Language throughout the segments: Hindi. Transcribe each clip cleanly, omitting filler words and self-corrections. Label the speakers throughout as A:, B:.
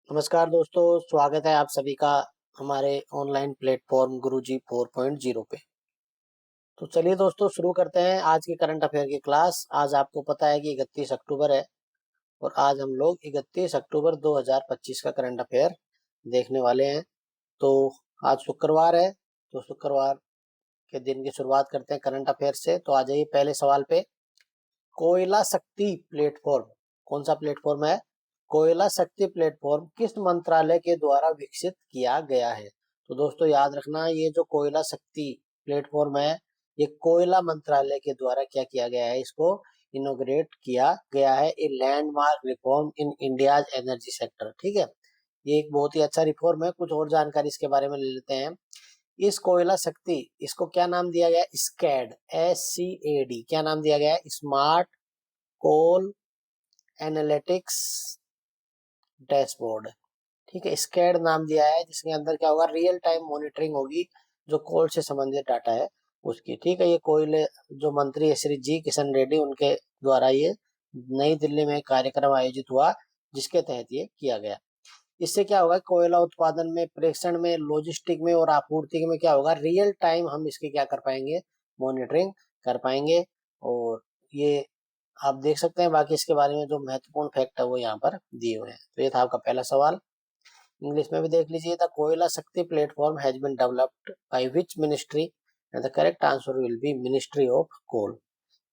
A: नमस्कार दोस्तों, स्वागत है आप सभी का हमारे ऑनलाइन प्लेटफॉर्म गुरुजी 4.0 पे। तो चलिए दोस्तों शुरू करते हैं आज की करंट अफेयर की क्लास। आज आपको पता है कि 31 अक्टूबर है और आज हम लोग 31 अक्टूबर 2025 का करंट अफेयर देखने वाले हैं। तो आज शुक्रवार है, तो शुक्रवार के दिन की शुरुआत करते हैं करंट अफेयर से। तो आ जाइए पहले सवाल पे। कोयला शक्ति प्लेटफॉर्म कौन सा प्लेटफॉर्म है? कोयला शक्ति प्लेटफॉर्म किस मंत्रालय के द्वारा विकसित किया गया है? तो दोस्तों याद रखना, ये जो कोयला शक्ति प्लेटफॉर्म है, ये कोयला मंत्रालय के द्वारा क्या किया गया है, इसको इनोग्रेट किया गया है। A landmark reform in India's energy sector. ठीक है, ये एक बहुत ही अच्छा रिफॉर्म है। कुछ और जानकारी इसके बारे में ले लेते हैं। इस कोयला शक्ति, इसको क्या नाम दिया गया? स्कैड, SCAD क्या नाम दिया गया है? स्मार्ट कोल एनालिटिक्स डैशबोर्ड। ठीक है, स्कैड नाम दिया है, जिसके अंदर क्या होगा, रियल टाइम मॉनिटरिंग होगी जो कोल से संबंधित डाटा है उसकी। ठीक है, ये कोयले जो मंत्री है श्री जी किशन रेड्डी, उनके द्वारा ये नई दिल्ली में एक कार्यक्रम आयोजित हुआ जिसके तहत ये किया गया। इससे क्या होगा, कोयला उत्पादन में, प्रेषण में, लॉजिस्टिक में और आपूर्ति में क्या होगा, रियल टाइम हम इसकी क्या कर पाएंगे, मॉनिटरिंग कर पाएंगे। और ये आप देख सकते हैं, बाकी इसके बारे में जो महत्वपूर्ण फैक्ट है वो यहाँ पर दिए हुए हैं। तो ये था आपका पहला सवाल। इंग्लिश में भी देख लीजिए। The Koyla Shakti platform has been developed by which ministry? And the correct answer will be ministry of coal.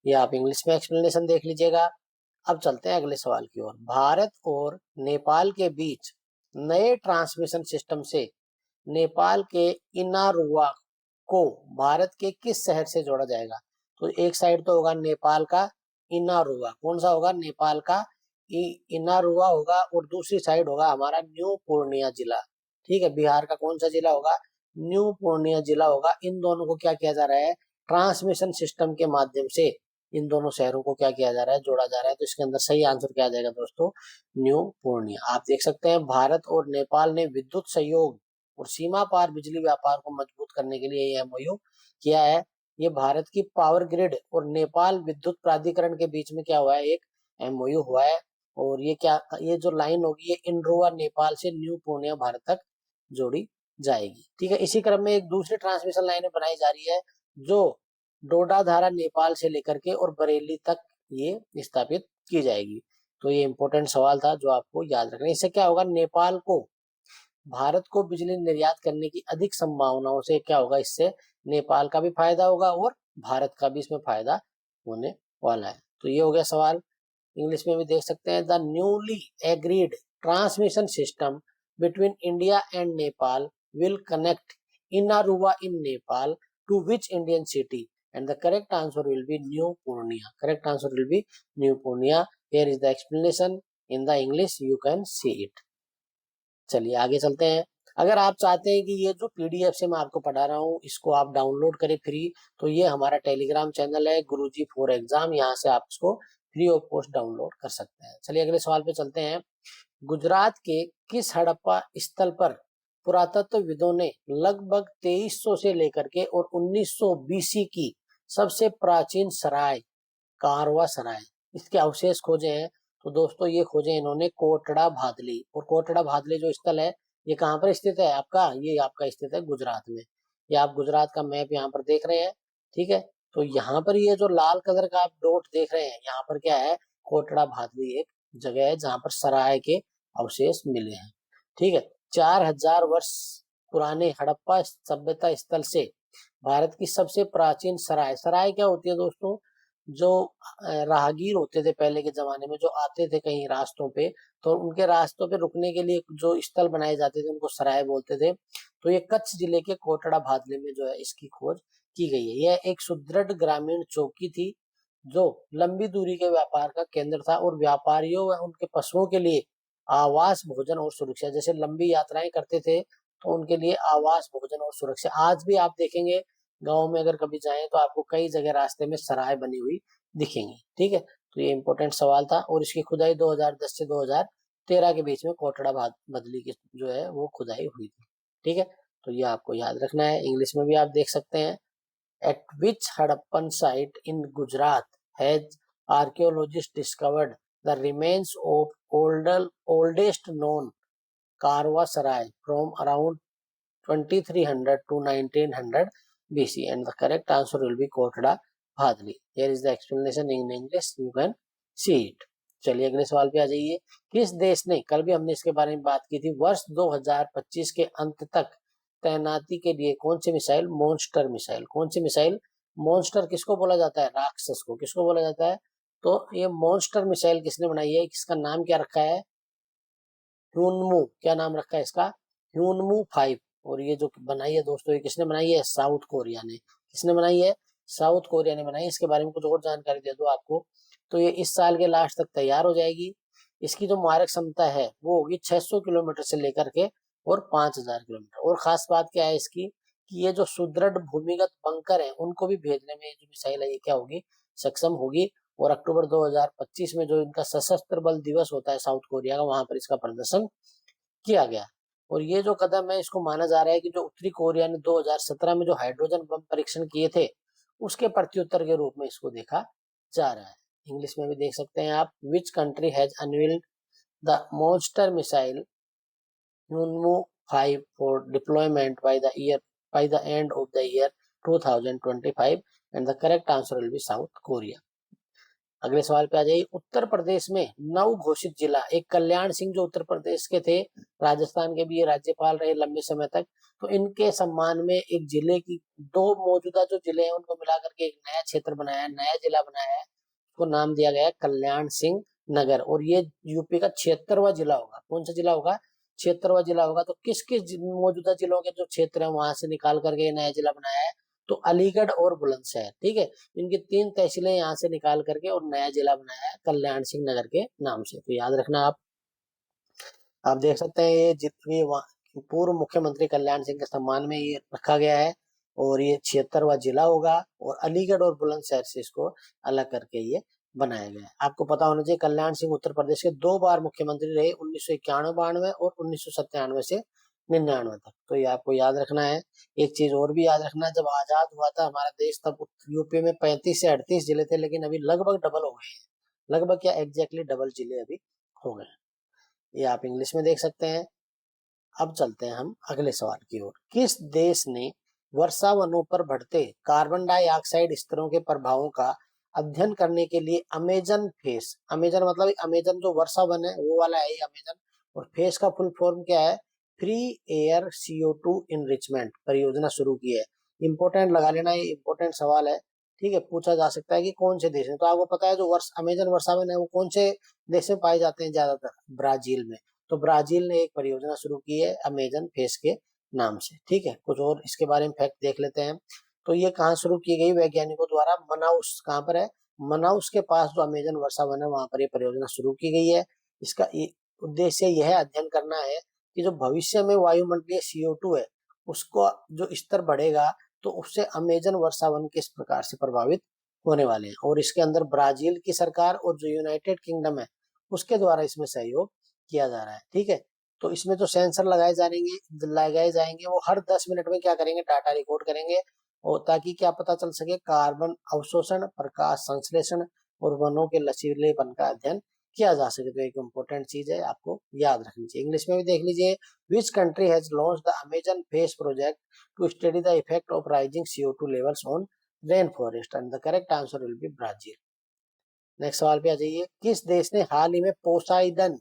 A: ये आप इंग्लिश में एक्सप्लेनेशन देख लीजिएगा। अब चलते हैं अगले सवाल की ओर। भारत और नेपाल के बीच नए ट्रांसमिशन सिस्टम से नेपाल के इनारुआ को भारत के किस शहर से जोड़ा जाएगा? तो एक साइड तो होगा नेपाल का इनारुआ, कौन सा होगा? नेपाल का इनारुआ होगा, और दूसरी साइड होगा हमारा न्यू पूर्णिया जिला। ठीक है, बिहार का कौन सा जिला होगा? न्यू पूर्णिया जिला होगा। इन दोनों को क्या किया जा रहा है, ट्रांसमिशन सिस्टम के माध्यम से इन दोनों शहरों को क्या किया जा रहा है, जोड़ा जा रहा है। तो इसके अंदर सही आंसर क्या आ जाएगा दोस्तों? न्यू पूर्णिया। आप देख सकते हैं, भारत और नेपाल ने विद्युत सहयोग और सीमा पार बिजली व्यापार को मजबूत करने के लिए ये MOU किया है। ये भारत की पावर ग्रिड और नेपाल विद्युत प्राधिकरण के बीच में क्या हुआ है, एक MOU हुआ है। और ये क्या, ये जो लाइन होगी, ये इनरुआ नेपाल से न्यू पूर्णिया भारत तक जोड़ी जाएगी। ठीक है, इसी क्रम में एक दूसरी ट्रांसमिशन लाइन बनाई जा रही है जो डोडाधारा नेपाल से लेकर के और बरेली तक ये स्थापित की जाएगी। तो ये इंपॉर्टेंट सवाल था जो आपको याद रखना है। इससे क्या होगा, नेपाल को भारत को बिजली निर्यात करने की अधिक संभावनाओं से क्या होगा, इससे नेपाल का भी फायदा होगा और भारत का भी इसमें फायदा होने वाला है। तो ये हो गया सवाल। इंग्लिश में भी देख सकते हैं। The newly agreed transmission system between India and Nepal will connect Inaruwa in Nepal to which Indian city? And the correct answer will be new Purnia. Correct answer will be new Purnia. Here is the explanation in the English, you can see it. चलिए आगे चलते हैं। अगर आप चाहते हैं कि ये जो PDF से मैं आपको पढ़ा रहा हूँ इसको आप डाउनलोड करें फ्री, तो ये हमारा टेलीग्राम चैनल है गुरुजी फॉर एग्जाम, यहाँ से आप इसको फ्री ऑफ कॉस्ट डाउनलोड कर सकते हैं। चलिए अगले सवाल पे चलते हैं। गुजरात के किस हड़प्पा स्थल पर पुरातत्वविदों ने लगभग 2300 से लेकर के और 1900 BC की सबसे प्राचीन सराय, कारवा सराय, इसके अवशेष खोजे हैं? तो दोस्तों ये खोजे इन्होंने कोटड़ा भादली। और कोटड़ा भादली जो स्थल है, ये कहाँ पर स्थित है आपका? ये आपका स्थित है गुजरात में। ये आप गुजरात का मैप यहाँ पर देख रहे हैं। ठीक है, तो यहाँ पर ये जो लाल कलर का आप डॉट देख रहे हैं, यहाँ पर क्या है, कोटड़ा भादली एक जगह है जहाँ पर सराय के अवशेष मिले हैं। ठीक है, 4000 वर्ष पुराने हड़प्पा सभ्यता स्थल से भारत की सबसे प्राचीन सराय, सराय क्या होती है दोस्तों? जो राहगीर होते थे पहले के जमाने में, जो आते थे कहीं रास्तों पे, तो उनके रास्तों पे रुकने के लिए जो स्थल बनाए जाते थे उनको सराय बोलते थे। तो ये कच्छ जिले के कोटड़ा भादले में जो है इसकी खोज की गई है। यह एक सुदृढ़ ग्रामीण चौकी थी जो लंबी दूरी के व्यापार का केंद्र था और व्यापारियों व उनके पशुओं के लिए आवास, भोजन और सुरक्षा, जैसे लंबी यात्राएं करते थे तो उनके लिए आवास, भोजन और सुरक्षा। आज भी आप देखेंगे गांव में अगर कभी जाएं तो आपको कई जगह रास्ते में सराय बनी हुई दिखेंगी। ठीक है, तो ये इंपॉर्टेंट सवाल था। और इसकी खुदाई 2010 से 2013 के बीच में कोटड़ा बदली की जो है वो खुदाई हुई थी। ठीक है, तो ये आपको याद रखना है। इंग्लिश में भी आप देख सकते हैं। Eight which Harappan site in Gujarat has archaeologist discovered the remains of oldest known Karwasrai from around 2300 to 1900 BC, and the correct answer will be Kotda Bhadli. Here is the explanation in English, you can see it. चलिए अगले सवाल पे आ जाइए। किस देश ने, कल भी हमने इसके बारे में बात की थी, वर्ष 2025 के अंत तक तैनाती के लिए कौन सी मिसाइल, मॉन्स्टर मिसाइल, कौन सी मिसाइल, मॉन्स्टर किसको बोला जाता है, राक्षस को, किसको बोला जाता है, तो ये मॉन्स्टर मिसाइल किसने बनाई है, किसका नाम क्या रखा है, ह्यूनमू, क्या नाम रखा है इसका, ह्यूनमू 5। और ये जो बनाई है दोस्तों, ये किसने बनाई है, साउथ कोरिया ने, किसने बनाई है, साउथ कोरिया ने बनाई। इसके बारे में कुछ और जानकारी दे दो आपको, तो ये इस साल के लास्ट तक तैयार हो जाएगी। इसकी जो मारक क्षमता है वो होगी 600 किलोमीटर से लेकर के और 5000 किलोमीटर। और खास बात क्या है इसकी, कि ये जो सुदृढ़ भूमिगत बंकर है उनको भी भेजने में जो मिसाइल है ये क्या होगी, सक्षम होगी। और अक्टूबर 2025 में जो इनका सशस्त्र बल दिवस होता है साउथ कोरिया का, वहां पर इसका प्रदर्शन किया गया। और ये जो कदम है इसको माना जा रहा है कि जो उत्तरी कोरिया ने 2017 में जो हाइड्रोजन बम परीक्षण किए थे उसके प्रत्युत्तर के रूप में इसको देखा जा रहा है। इंग्लिश में भी देख सकते हैं आप, विच country has unveiled the monster missile Hyunwoo 5 for deployment by the end of the year 2025, and the correct answer will be South Korea. अगले सवाल पे आ जाइए। उत्तर प्रदेश में नव घोषित जिला, एक कल्याण सिंह जो उत्तर प्रदेश के थे, राजस्थान के भी ये राज्यपाल रहे लंबे समय तक, तो इनके सम्मान में एक जिले की, दो मौजूदा जो जिले हैं उनको मिलाकर के एक नया क्षेत्र बनाया है, नया जिला बनाया है, उसको नाम दिया गया है कल्याण सिंह नगर। और ये यूपी का 76वां जिला होगा। कौन सा जिला होगा, 76वां जिला होगा। तो किस किस मौजूदा जिलों के जो क्षेत्र है वहां से निकाल करके नया जिला बनाया है, तो अलीगढ़ और बुलंदशहर, ठीक है, इनकी 3 तहसीलें यहाँ से निकाल करके और नया जिला बनाया है कल्याण सिंह नगर के नाम से। तो याद रखना आप देख सकते हैं ये जितनी पूर्व मुख्यमंत्री कल्याण सिंह के सम्मान में ये रखा गया है। और ये 76वां जिला होगा और अलीगढ़ और बुलंदशहर से इसको अलग करके ये बनाया गया है। आपको पता होना चाहिए कल्याण सिंह उत्तर प्रदेश के 2 बार मुख्यमंत्री रहे, 1991-92 और 1997 से 99 तक। तो ये आपको याद रखना है। एक चीज और भी याद रखना, जब आजाद हुआ था हमारा देश तब यूपी में 35 से 38 जिले थे, लेकिन अभी लगभग डबल हो गए हैं, लगभग क्या एग्जैक्टली डबल जिले अभी हो गए। ये आप इंग्लिश में देख सकते हैं। अब चलते हैं हम अगले सवाल की ओर। किस देश ने वर्षा वनों पर बढ़ते कार्बन डाइऑक्साइड स्तरों के प्रभावों का अध्ययन करने के लिए अमेजन फेस, अमेजन मतलब अमेजन जो वर्षा वन है वो वाला है ये अमेजन, और फेस का फुल फॉर्म क्या है, फ्री एयर CO2 इनरिचमेंट परियोजना शुरू की है। इंपोर्टेंट लगा लेना, ये इंपोर्टेंट सवाल है, ठीक है, पूछा जा सकता है कि कौन से देश है। तो आपको पता है जो अमेजन वर्षा वन है वो कौन से देश में पाए जाते हैं ज्यादातर, ब्राजील में। तो ब्राजील ने एक परियोजना शुरू की है अमेजन फेस के नाम से, ठीक है। कुछ और इसके बारे में फैक्ट देख लेते हैं। तो ये कहाँ शुरू की गई, वैज्ञानिकों द्वारा मनाउस, कहाँ पर है, मनाउस के पास जो अमेजन वर्षा वन है वहां पर ये परियोजना शुरू की गई है। इसका उद्देश्य यह अध्ययन करना है कि जो भविष्य में वायुमंडलीय CO2 है उसको जो स्तर बढ़ेगा तो उससे अमेजन वर्षा वन किस प्रकार से प्रभावित होने वाले हैं। और इसके अंदर ब्राजील की सरकार और जो यूनाइटेड किंगडम है उसके द्वारा इसमें सहयोग किया जा रहा है, ठीक है। तो इसमें जो सेंसर लगाए जाएंगे वो हर 10 मिनट में क्या करेंगे, डाटा रिकॉर्ड करेंगे, और ताकि क्या पता चल सके, कार्बन अवशोषण, प्रकाश संश्लेषण और वनों के लचीलेपन का अध्ययन किया जा सके। तो एक इम्पोर्टेंट चीज है, आपको याद रखनी चाहिए। इंग्लिश में भी देख लीजिए, which country has launch the Amazon face project to study the effect of rising CO2 levels on rain forest, and the correct answer will be Brazil. Next सवाल पे आ जाइए। किस देश ने हाल ही में पोसाइडन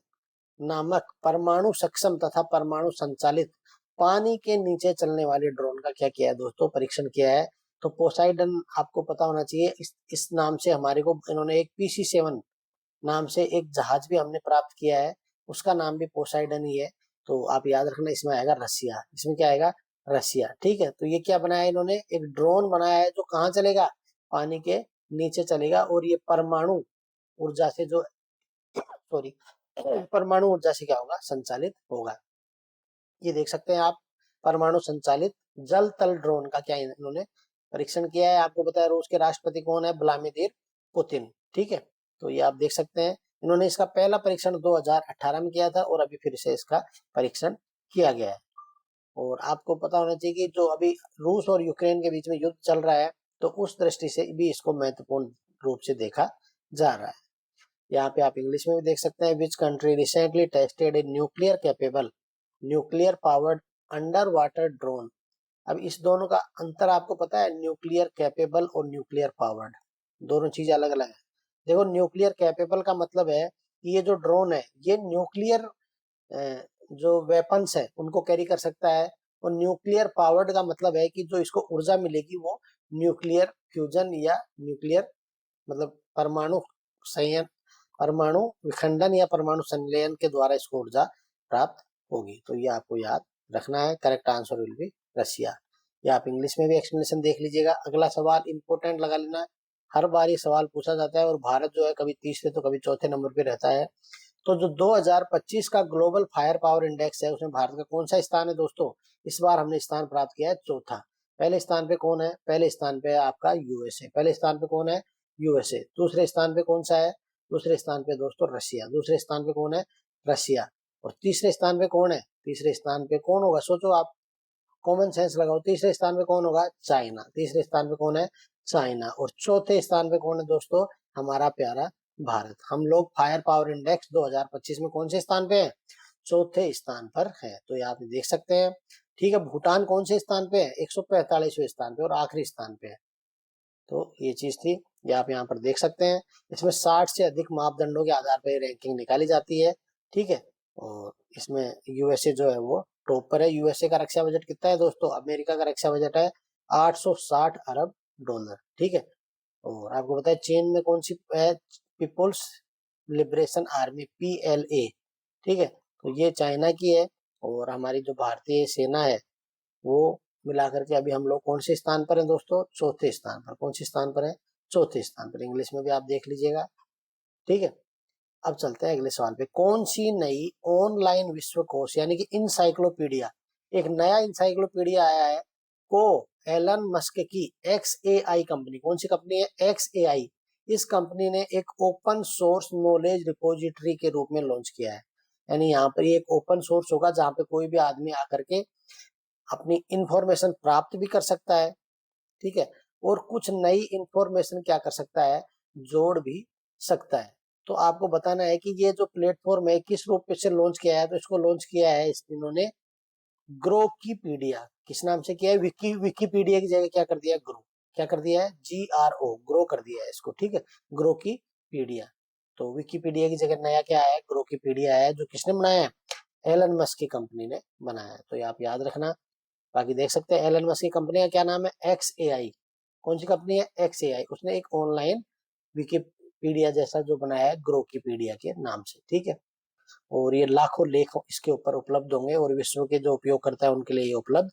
A: नामक परमाणु सक्षम तथा परमाणु संचालित पानी के नीचे चलने वाले ड्रोन का क्या किया है दोस्तों, परीक्षण किया है। तो पोसाइडन आपको पता होना चाहिए, इस नाम से हमारे को इन्होंने एक PC-7 नाम से एक जहाज भी हमने प्राप्त किया है, उसका नाम भी पोसाइडन ही है। तो आप याद रखना, इसमें आएगा रसिया, इसमें क्या आएगा, रसिया, ठीक है। तो ये क्या बनाया है इन्होंने, एक ड्रोन बनाया है जो कहाँ चलेगा, पानी के नीचे चलेगा, और ये परमाणु ऊर्जा से जो सॉरी परमाणु ऊर्जा से क्या होगा, संचालित होगा। ये देख सकते हैं आप, परमाणु संचालित जल तल ड्रोन का क्या इन्होंने परीक्षण किया है। आपको पता है रूस के राष्ट्रपति कौन है, व्लादिमीर पुतिन, ठीक है। तो ये आप देख सकते हैं, इन्होंने इसका पहला परीक्षण 2018 में किया था और अभी फिर से इसका परीक्षण किया गया है। और आपको पता होना चाहिए कि जो अभी रूस और यूक्रेन के बीच में युद्ध चल रहा है, तो उस दृष्टि से भी इसको महत्वपूर्ण रूप से देखा जा रहा है। यहाँ पे आप इंग्लिश में भी देख सकते हैं, which country recently tested a nuclear capable nuclear powered under water drone. अब इस दोनों का अंतर आपको पता है, न्यूक्लियर कैपेबल और न्यूक्लियर पावर्ड, दोनों चीज अलग अलग है। देखो न्यूक्लियर कैपेबल का मतलब है कि ये जो ड्रोन है ये न्यूक्लियर जो वेपन्स है उनको कैरी कर सकता है, और न्यूक्लियर पावर्ड का मतलब है कि जो इसको ऊर्जा मिलेगी वो न्यूक्लियर फ्यूजन या न्यूक्लियर मतलब परमाणु संयन परमाणु विखंडन या परमाणु संलयन के द्वारा इसको ऊर्जा प्राप्त होगी। तो ये आपको याद रखना है। Correct answer will B Russia. ये आप इंग्लिश में भी एक्सप्लेनेशन देख लीजिएगा। अगला सवाल इंपोर्टेंट लगा लेना, हर बार ये सवाल पूछा जाता है और भारत जो है कभी तीसरे तो कभी चौथे नंबर पे रहता है। तो जो 2025 का ग्लोबल फायर पावर इंडेक्स है उसमें भारत का कौन सा स्थान है दोस्तों? इस बार हमने स्थान प्राप्त किया है चौथा। पहले स्थान पे कौन है? पहले स्थान पे आपका यूएसए। पहले स्थान पे कौन है? यूएसए। दूसरे स्थान पे कौन सा है? दूसरे स्थान पे दोस्तों रशिया। दूसरे स्थान पे कौन है? रशिया। और तीसरे स्थान पे कौन है? तीसरे स्थान पे कौन होगा? सोचो आप, कॉमन सेंस लगाओ। तीसरे स्थान पे कौन होगा? चाइना। तीसरे स्थान पे कौन है? चाइना। और चौथे स्थान पे कौन है दोस्तों? हमारा प्यारा भारत। हम लोग फायर पावर इंडेक्स 2025 में कौन से स्थान पे हैं? चौथे स्थान पर है। तो ये आप देख सकते हैं। ठीक है, भूटान कौन से स्थान पे है? 145वें स्थान पे और आखिरी स्थान पे है। तो ये चीज थी, ये आप यहाँ पर देख सकते हैं। इसमें 60 से अधिक मापदंडों के आधार पर रैंकिंग निकाली जाती है। ठीक है, और इसमें यूएसए जो है वो टॉप पर है। यूएसए का रक्षा बजट कितना है दोस्तों? अमेरिका का रक्षा बजट है 860 अरब डॉलर। ठीक है, और आपको पता है चीन में कौन सी है? People's Liberation Army, PLA। ठीक है, तो ये चाइना की है। और हमारी जो भारतीय सेना है वो मिलाकर के अभी हम लोग कौन से स्थान पर हैं दोस्तों? चौथे स्थान पर। कौन से स्थान पर है? चौथे स्थान पर। इंग्लिश में भी आप देख लीजिएगा। ठीक है, अब चलते हैं अगले सवाल पे। कौन सी नई ऑनलाइन विश्वकोश यानी कि इंसाइक्लोपीडिया, एक नया इंसाइक्लोपीडिया आया है को एलन मस्क की XAI कंपनी, कौन सी कंपनी है? XAI। इस कंपनी ने एक ओपन सोर्स नॉलेज रिपोजिटरी के रूप में लॉन्च किया है। यानी यहाँ पर ये एक ओपन सोर्स होगा जहाँ पे कोई भी आदमी आकर के अपनी इंफॉर्मेशन प्राप्त भी कर सकता है। ठीक है, और कुछ नई इंफॉर्मेशन क्या कर सकता है? जोड़ भी सकता है। तो आपको बताना है कि ये जो प्लेटफॉर्म है किस रूप से लॉन्च किया है। तो इसको लॉन्च किया है इन्होंने ग्रोकीपीडिया। किस नाम से किया है? विकीपीडिया की जगह क्या कर दिया? ग्रो। क्या कर दिया है? GRO, ग्रो कर दिया है इसको। ठीक है, ग्रोकीपीडिया। तो विकीपीडिया की जगह नया क्या है? ग्रोकीपीडिया है, जो किसने बनाया है? एलन मस्क की कंपनी ने बनाया है। तो ये आप याद रखना। बाकी देख सकते हैं एलन मस्क की कंपनी का क्या नाम है? XAI। कौन सी कंपनी है? XAI। उसने एक ऑनलाइन विकिपीडिया जैसा जो बनाया है ग्रोकीपीडिया के नाम से। ठीक है, और ये लाखों लेख इसके ऊपर उपलब्ध होंगे और विश्व के जो उपयोगकर्ता है उनके लिए ये उपलब्ध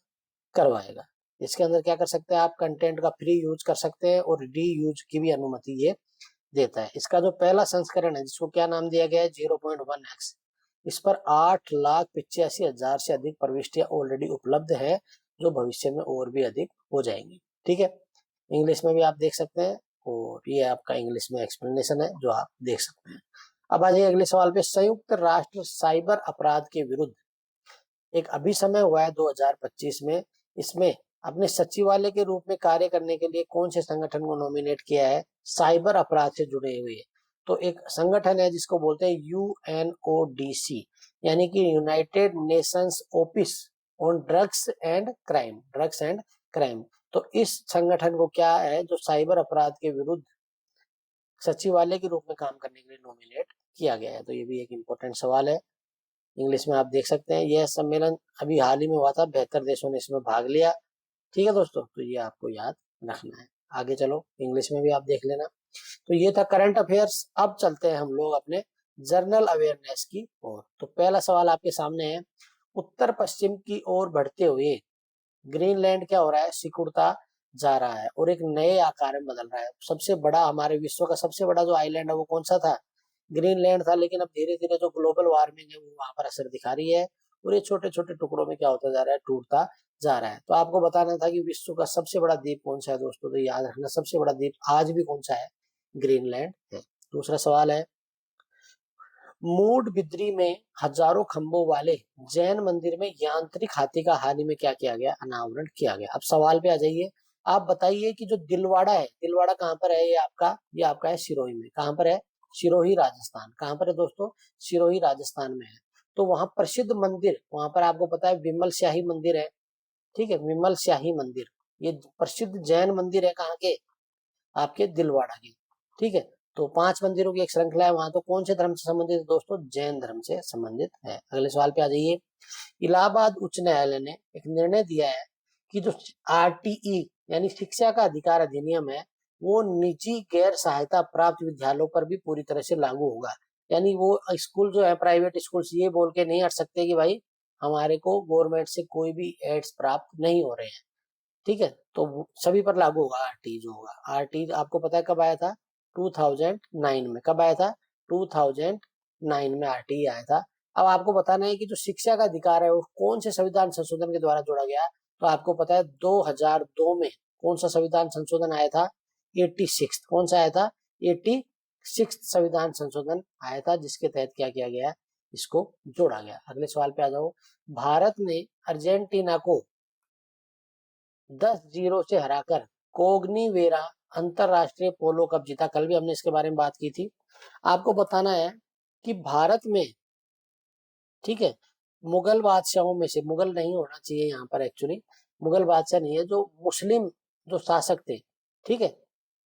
A: करवाएगा। इसके अंदर क्या कर सकते हैं आप? कंटेंट का फ्री यूज कर सकते हैं और री यूज की भी अनुमति ये देता है। इसका जो पहला संस्करण है जिसको क्या नाम दिया गया है? 0.1x। इस पर 8,85,000 से अधिक प्रविष्टियां ऑलरेडी उपलब्ध है, जो भविष्य में और भी अधिक हो जाएंगी। ठीक है, इंग्लिश में भी आप देख सकते हैं, और ये आपका इंग्लिश में एक्सप्लेनेशन है जो आप देख सकते हैं। अब आ जाइए अगले सवाल पे। संयुक्त राष्ट्र साइबर अपराध के विरुद्ध एक अभिसमय हुआ है 2025 में। इसमें अपने सचिवालय के रूप में कार्य करने के लिए कौन से संगठन को नॉमिनेट किया है? साइबर अपराध से जुड़े हुए। तो एक संगठन है जिसको बोलते हैं UNODC, यानी कि United Nations office on drugs and crime. Drugs and crime. तो इस संगठन को क्या है जो साइबर अपराध के विरुद्ध सचिवालय के रूप में काम करने के लिए नॉमिनेट किया गया है? तो ये भी एक इम्पोर्टेंट सवाल है। इंग्लिश में आप देख सकते हैं। यह सम्मेलन अभी हाल ही में हुआ था, 72 देशों ने इसमें भाग लिया। ठीक है दोस्तों, तो ये आपको याद रखना है। आगे चलो, इंग्लिश में भी आप देख लेना। तो ये था करंट अफेयर्स। अब चलते हैं हम लोग अपने जनरल अवेयरनेस की ओर। तो पहला सवाल आपके सामने है, उत्तर पश्चिम की ओर बढ़ते हुए ग्रीनलैंड क्या हो रहा है? सिकुड़ता जा रहा है और एक नए आकार में बदल रहा है। सबसे बड़ा, हमारे विश्व का सबसे बड़ा जो आइलैंड है वो कौन सा था? ग्रीनलैंड था। लेकिन अब धीरे धीरे जो ग्लोबल वार्मिंग है वो वहां पर असर दिखा रही है और ये छोटे छोटे टुकड़ों में क्या होता जा रहा है? टूटता जा रहा है। तो आपको बताना था कि विश्व का सबसे बड़ा द्वीप कौन सा है दोस्तों? तो याद रखना, सबसे बड़ा द्वीप आज भी कौन सा है? ग्रीनलैंड है। दूसरा सवाल है, मूड बिद्री में हजारों खंभों वाले जैन मंदिर में यांत्रिक हाथी का हाल ही में क्या किया गया? अनावरण किया गया। अब सवाल पे आ जाइए। आप बताइए कि जो दिलवाड़ा है, दिलवाड़ा कहाँ पर है? ये आपका है सिरोही में। कहाँ पर है? सिरोही राजस्थान। कहाँ पर है दोस्तों? सिरोही राजस्थान में है। तो वहां प्रसिद्ध मंदिर, वहां पर आपको पता है विमल शाही मंदिर है, ठीक है, विमल शाही मंदिर, ये प्रसिद्ध जैन मंदिर है, कहाँ के, आपके दिलवाड़ा के, ठीक है। तो 5 मंदिरों की एक श्रृंखला है वहां, तो कौन से धर्म से संबंधित है दोस्तों, जैन धर्म से संबंधित है। अगले सवाल पे आ जाइए। इलाहाबाद उच्च न्यायालय ने एक निर्णय दिया है कि जो आरटीई यानी शिक्षा का अधिकार अधिनियम है, वो निजी गैर सहायता प्राप्त विद्यालयों पर भी पूरी तरह से लागू होगा। यानी वो स्कूल जो है, प्राइवेट स्कूल, ये बोल के नहीं हट सकते कि भाई हमारे को गवर्नमेंट से कोई भी एड्स प्राप्त नहीं हो रहे हैं, ठीक है। तो सभी पर लागू होगा आरटी, जो होगा आरटी, आपको पता है कब आया था, 2009 में। कब आया था, 2009 में आरटी आया था। अब आपको बताना है कि जो शिक्षा का अधिकार है वो कौन से संविधान संशोधन के द्वारा जोड़ा गया। तो आपको पता है 2002 में कौन सा संविधान संशोधन आया था, 86, कौन सा आया था, 86 संविधान संशोधन आया था, जिसके तहत क्या किया गया, इसको जोड़ा गया। अगले सवाल पे आ जाओ। भारत ने अर्जेंटीना को 10-0 से हराकर कोग्निवेरा अंतरराष्ट्रीय पोलो कप जीता। कल भी हमने इसके बारे में बात की थी। आपको बताना है कि भारत में, ठीक है, मुगल बादशाहों में से, मुगल नहीं होना चाहिए यहाँ पर एक्चुअली, मुगल बादशाह नहीं है, जो मुस्लिम जो शासक थे, ठीक है,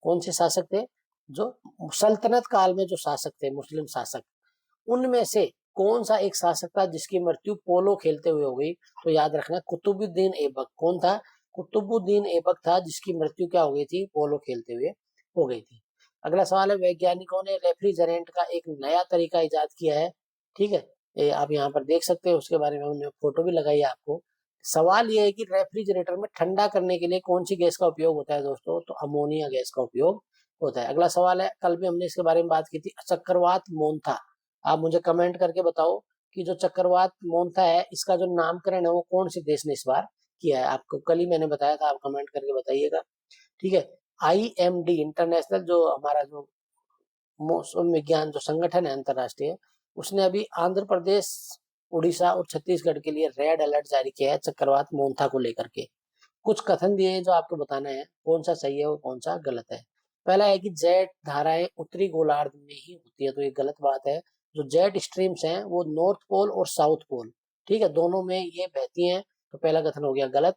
A: कौन से शासक थे, जो सल्तनत काल में जो शासक थे, मुस्लिम शासक, उनमें से कौन सा एक शासक था जिसकी मृत्यु पोलो खेलते हुए हो गई। तो याद रखना, कुतुबुद्दीन ऐबक। कौन था, कुतुबुद्दीन ऐबक था, जिसकी मृत्यु क्या हो गई थी, पोलो खेलते हुए हो गई थी। अगला सवाल है, वैज्ञानिकों ने रेफ्रिजरेंट का एक नया तरीका इजाद किया है, ठीक है, आप यहाँ पर देख सकते हो, उसके बारे में हमने फोटो भी लगाई है आपको। सवाल ये है कि रेफ्रिजरेटर में ठंडा करने के लिए कौन सी गैस का उपयोग होता है दोस्तों, तो अमोनिया गैस का उपयोग होता है। अगला सवाल है, कल भी हमने इसके बारे में बात की थी, चक्रवात मोन्था। आप मुझे कमेंट करके बताओ कि जो चक्रवात मोन्था है, इसका जो नामकरण है वो कौन से देश ने इस बार किया है। आपको कल ही मैंने बताया था, आप कमेंट करके बताइएगा, ठीक है। IMD इंटरनेशनल, जो हमारा जो मौसम विज्ञान जो संगठन है अंतरराष्ट्रीय, उसने अभी आंध्र प्रदेश, उड़ीसा और छत्तीसगढ़ के लिए रेड अलर्ट जारी किया है चक्रवात मोन्था को लेकर के। कुछ कथन दिए हैं जो आपको बताना है कौन सा सही है और कौन सा गलत है। पहला है कि जेट धाराएं उत्तरी गोलार्ध में ही होती है, तो ये गलत बात है। जो जेट स्ट्रीम्स हैं वो नॉर्थ पोल और साउथ पोल, ठीक है, दोनों में ये बहती हैं, तो पहला कथन हो गया गलत।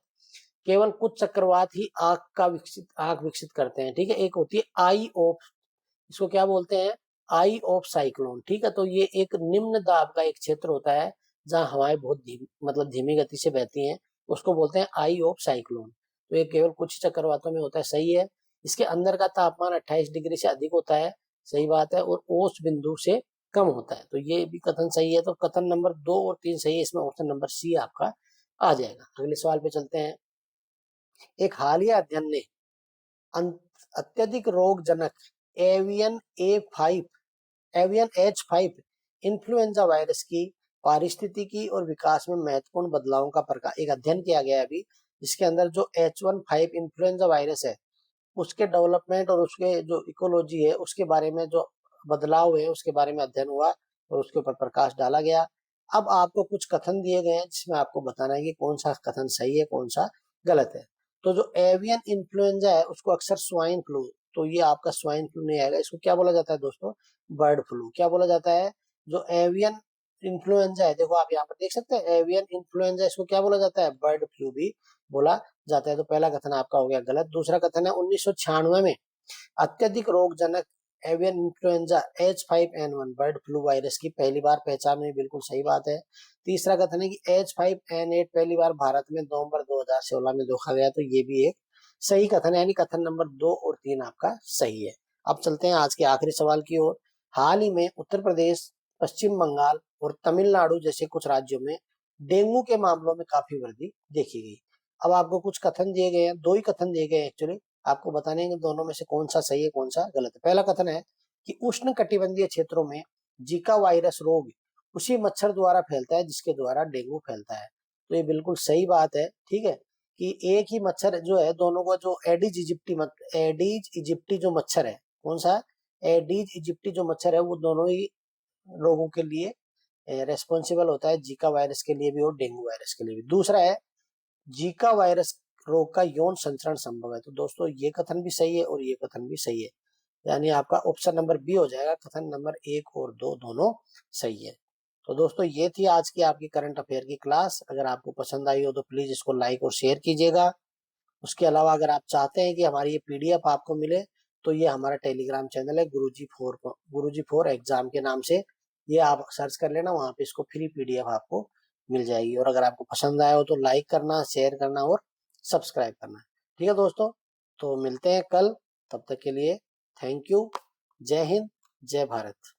A: केवल कुछ चक्रवात ही आग विकसित करते हैं, ठीक है। एक होती है आई ऑफ, इसको क्या बोलते हैं, आई ऑफ साइक्लोन, ठीक है। तो ये एक निम्न दाब का एक क्षेत्र होता है जहां हवाएं बहुत मतलब धीमी गति से बहती हैं, उसको बोलते हैं आई ऑफ साइक्लोन। तो ये केवल कुछ चक्रवातों में होता है, सही है। इसके अंदर का तापमान 28 डिग्री से अधिक होता है, सही बात है, और औसत बिंदु से कम होता है, तो ये भी कथन सही है। तो कथन नंबर 2 और 3 सही है, इसमें ऑप्शन नंबर सी आपका आ जाएगा। अगले सवाल पे चलते हैं। एक हालिया अध्ययन ने अत्यधिक रोगजनक एवियन H5 इन्फ्लुएंजा वायरस की पारिस्थितिकी और विकास में महत्वपूर्ण बदलावों का एक अध्ययन किया गया अभी, जिसके अंदर जो H1N5 इन्फ्लुएंजा वायरस है, उसके डेवलपमेंट और उसके जो इकोलॉजी है, उसके बारे में जो बदलाव है, उसके बारे में अध्ययन हुआ और उसके ऊपर प्रकाश डाला गया। अब आपको कुछ कथन दिए गए हैं जिसमें आपको बताना है कि कौन सा कथन सही है, कौन सा गलत है। तो जो एवियन इन्फ्लुएंजा है उसको अक्सर स्वाइन फ्लू, तो ये आपका स्वाइन फ्लू नहीं आएगा, इसको क्या बोला जाता है दोस्तों, बर्ड फ्लू। क्या बोला जाता है, जो एवियन इन्फ्लुएंजा है, देखो आप यहाँ पर देख सकते हैं, एवियन इन्फ्लुएंजा, इसको क्या बोला जाता है, बर्ड फ्लू भी बोला जाता है। तो पहला कथन आपका हो गया गलत। दूसरा कथन है 1996 में अत्यधिक रोगजनक avian influenza H5N1 bird flu virus की पहली बार पहचान हुई, बिल्कुल सही बात है। तीसरा कथन है कि H5N8 पहली बार भारत में नवंबर 2016 में देखा गया, तो ये भी एक सही कथन है, यानी कथन नंबर 2 और 3 आपका सही है। अब चलते हैं आज के आखिरी सवाल की ओर। हाल ही में उत्तर प्रदेश, पश्चिम बंगाल और तमिलनाडु जैसे कुछ राज्यों में डेंगू के मामलों में काफी वृद्धि देखी गई। अब आपको कुछ कथन दिए गए हैं, 2 ही कथन दिए गए हैं एक्चुअली, आपको बताने हैं दोनों में से कौन सा सही है, कौन सा गलत है। पहला कथन है कि उष्ण कटिबंधीय क्षेत्रों में जीका वायरस रोग उसी मच्छर द्वारा फैलता है जिसके द्वारा डेंगू फैलता है, तो ये बिल्कुल सही बात है, ठीक है, कि एक ही मच्छर जो है, दोनों को जो एडीज इजिप्टी जो मच्छर है, कौन सा, एडीज इजिप्टी जो मच्छर है, वो दोनों ही रोगों के लिए रेस्पॉन्सिबल होता है, जीका वायरस के लिए भी और डेंगू वायरस के लिए भी। दूसरा है, जीका वायरस रोग का यौन संचरण संभव है, तो दोस्तों ये कथन भी सही है और ये कथन भी सही है, यानी आपका ऑप्शन नंबर बी हो जाएगा, कथन नंबर 1 और 2 दोनों सही है। तो दोस्तों ये थी आज की आपकी करंट अफेयर की क्लास। अगर आपको पसंद आई हो तो प्लीज इसको लाइक और शेयर कीजिएगा। उसके अलावा अगर आप चाहते हैं कि हमारी ये पीडीएफ आपको मिले तो ये हमारा टेलीग्राम चैनल है गुरुजी 4 एग्जाम के नाम से। ये आप सर्च कर लेना, वहां पे इसको फ्री पीडीएफ आपको मिल जाएगी। और अगर आपको पसंद आया हो तो लाइक करना, शेयर करना और सब्सक्राइब करना। ठीक है दोस्तों, तो मिलते हैं कल। तब तक के लिए थैंक यू। जय हिंद, जय भारत।